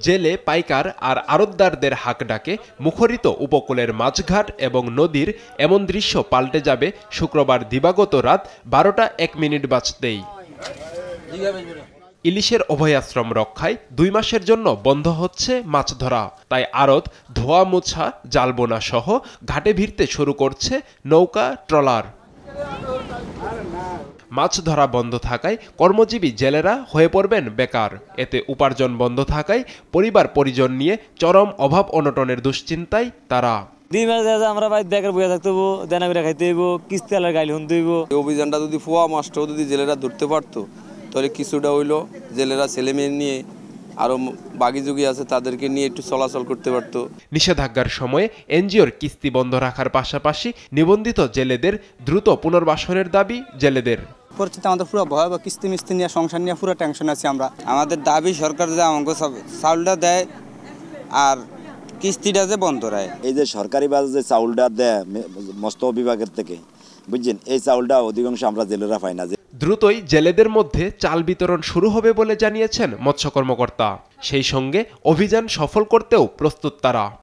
জেলে পাইকার আর আড়তদারদের হাক ডাকে মুখরিত উপকূলের মাছঘাট এবং নদীর এমন দৃশ্য পাল্টে যাবে শুক্রবার দিবাগত রাত 12:01 বাজতেই। ইলিশের অভয়াশ্রম রক্ষায় 2 মাসের জন্য বন্ধ হচ্ছে মাছ ধরা, তাই আড়ত, ধোয়া মোছা, জাল বোনা সহ ঘাটে ভিড়তে শুরু করছে নৌকা, ট্রলার। মাছ ধরা বন্ধ থাকায় কর্মজীবী জেলেরা হয়ে পড়বেন বেকার। এতে উপার্জন বন্ধ থাকায় পরিবার পরিজন নিয়ে চরম অভাব অনটনের দুশ্চিন্তায় তারা। আমরা বেকার বসে থাকতে হইব, দেনা করে খাইতে হইব, কিস্তি আলার গাইল শুনতে হইব। অভিযানটা যদি ফোয়া মাছটাও যদি জেলেরা ধরতে পারতো তাহলে কিছুটা হইলো জেলেরা ছেলে মেয়ে নিয়ে আরো বাকি যোগী আছে তাদেরকে নিয়ে একটু চলাচল করতে পারতো। নিষেধাজ্ঞার সময়ে এনজিওর কিস্তি বন্ধ রাখার পাশাপাশি নিবন্ধিত জেলেদের দ্রুত পুনর্বাসনের দাবি জেলেদের। পরিস্থিতি আমাদের পুরো ভয়াবহ, কিস্তি মিস্তি নিয়ে সংসার নিয়ে পুরো টেনশন আছে আমরা। আমাদের দাবি সরকার যে আমাকে চাউলটা দেয় আর কিস্তিটা যে বন্ধ রায়। এই যে সরকারি বাজার যে চাউলটা দেয় মৎস্য বিভাগের থেকে, বুঝছেন, এই চাউলটা অধিকাংশ আমরা জেলেরা পাই না। দ্রুতই জেলেদের মধ্যে চাল বিতরণ শুরু হবে বলে জানিয়েছেন মৎস্য কর্মকর্তা। সেই সঙ্গে অভিযান সফল করতেও প্রস্তুত তারা।